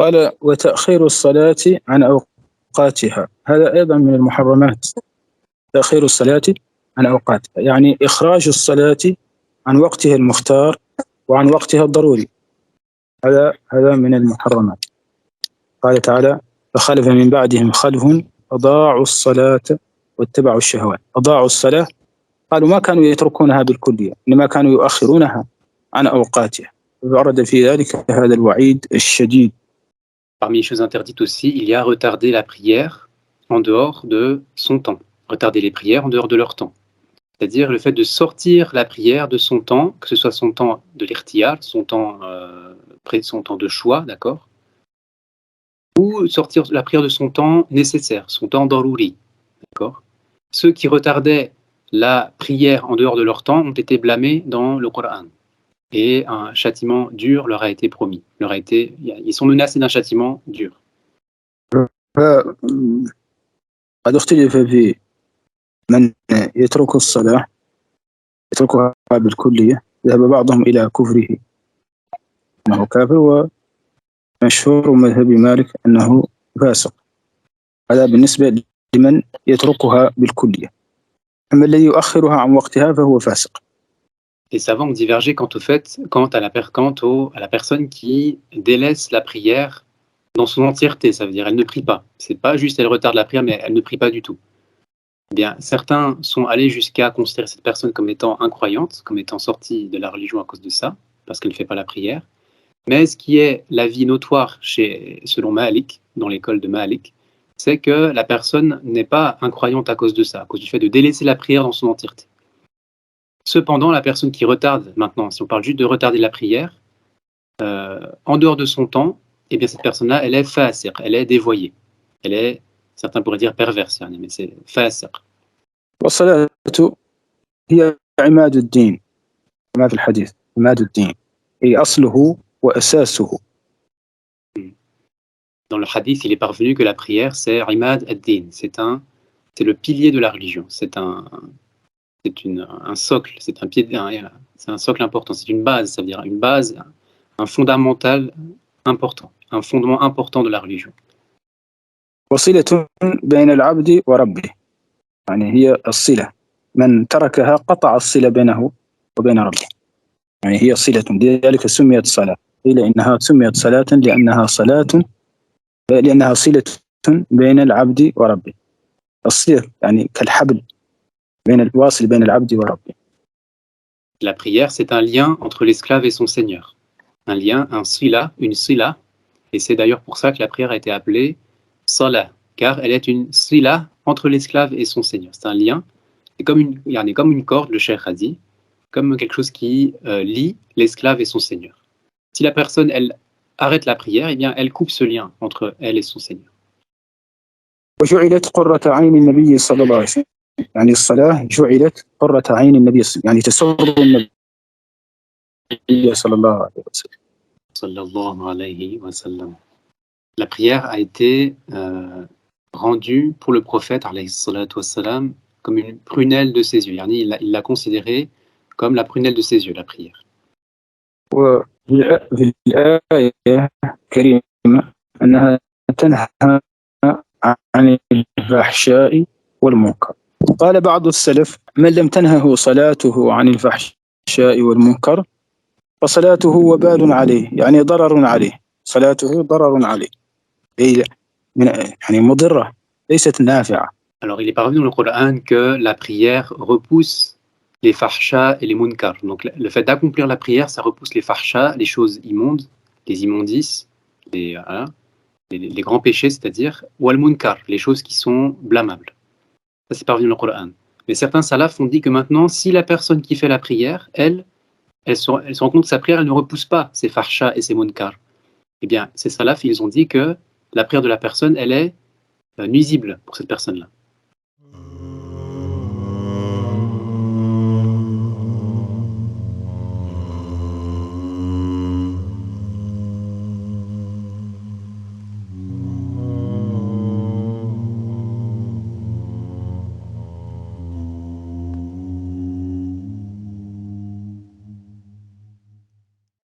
قال وتأخير الصلاة عن أوقاتها هذا أيضا من المحرمات. تأخير الصلاة عن أوقاتها يعني إخراج الصلاة عن وقتها المختار وعن وقتها الضروري، هذا من المحرمات. قال تعالى فخلف من بعدهم خلف أضاعوا الصلاة واتبعوا الشهوات. أضاعوا الصلاة قالوا ما كانوا يتركونها بالكلية، إنما كانوا يؤخرونها عن أوقاتها، ورد في ذلك هذا الوعيد الشديد. Parmi les choses interdites aussi, il y a retarder la prière en dehors de son temps. Retarder les prières en dehors de leur temps. C'est-à-dire le fait de sortir la prière de son temps, que ce soit son temps de l'irtiyar, son temps de choix, d'accord, ou sortir la prière de son temps nécessaire, son temps darouri, d'accord. Ceux qui retardaient la prière en dehors de leur temps ont été blâmés dans le Coran. Et un châtiment dur leur a été promis. Ils sont menacés d'un châtiment dur. قد اختلف في من يترك الصلاة يتركها بالكلية، ذهب بعضهم إلى كفره أنه كافر، ومشهور مذهب مالك أنه فاسق. هذا بالنسبة لمن يتركها بالكلية، أما الذي يؤخرها عن وقتها فهو فاسق. Les savants ont divergé quant à la personne qui délaisse la prière dans son entièreté. Ça veut dire elle ne prie pas. C'est pas juste elle retarde la prière, mais elle ne prie pas du tout. Eh bien, certains sont allés jusqu'à considérer cette personne comme étant incroyante, comme étant sortie de la religion à cause de ça, parce qu'elle ne fait pas la prière. Mais ce qui est l'avis notoire selon Malik, dans l'école de Malik, c'est que la personne n'est pas incroyante à cause de ça, à cause du fait de délaisser la prière dans son entièreté. Cependant, la personne qui retarde, maintenant, si on parle juste de retarder la prière, en dehors de son temps, eh bien cette personne-là, elle est fasiq, elle est dévoyée. Elle est, certains pourraient dire perverse, mais c'est fasiq. والصلاة هي عماد الدين كما في الحديث، عماد الدين هي أصله وأساسه. Dans le hadith, il est parvenu que la prière, c'est imad ad-din, c'est le pilier de la religion, c'est un socle, c'est un socle important, c'est une base, ça veut dire une base, un fondamental important, un fondement important de la religion. وصلة بين العبد وربه، يعني هي الصلة، من تركها قطع الصلة بينه وبين ربه، يعني هي صلة، لذلك سميت صلاة. قيل إنها سميت صلاة لأنها صلة بين العبد وربه. الصلة يعني كالحبل الواصل بين العبد وربه. La prière, c'est un lien entre l'esclave et son Seigneur. Un lien, un sila, une sila. Et c'est d'ailleurs pour ça que la prière a été appelée salah, car elle est une sila entre l'esclave et son Seigneur. C'est un lien, c'est comme une corde, le cheikh a dit, comme quelque chose qui lie l'esclave et son Seigneur. Si la personne, elle arrête la prière, eh bien, elle coupe ce lien entre elle et son Seigneur. وجعلت قرة عين النبي صلى الله عليه وسلم، يعني الصلاة جعلت قرة عين النبي، يعني تسر النبي صلى الله عليه وسلم. Sallallahu alayhi wa sallam. La prière a été rendue pour le prophète alayhi salatu wa sallam comme une prunelle de ses yeux. Il l'a considérée comme la prunelle de ses yeux, la prière. وفي الآية الكريمة أنها تنهى عن الفحشاء والمنكر. قال بعض السلف من لم تنهه صلاته عن الفحشاء والمنكر فصلاته وبال عليه، يعني ضرر عليه، صلاته ضرر عليه، يعني مضرة ليست نافعة. Alors il est parvenu dans le Coran que la prière repousse les fahsha et les munkar. Donc le fait d'accomplir la prière, ça repousse les fahsha, les choses immondes, les immondices, les grands péchés, c'est-à-dire, ou al-munkar, les choses qui sont blâmables. Ça, c'est parvenu dans le Coran. Mais certains salafs ont dit que maintenant, si la personne qui fait la prière, elle se rend compte que sa prière, elle ne repousse pas ces fahsha et ces munkar. Eh bien, ces salafs, ils ont dit que la prière de la personne, elle est nuisible pour cette personne-là.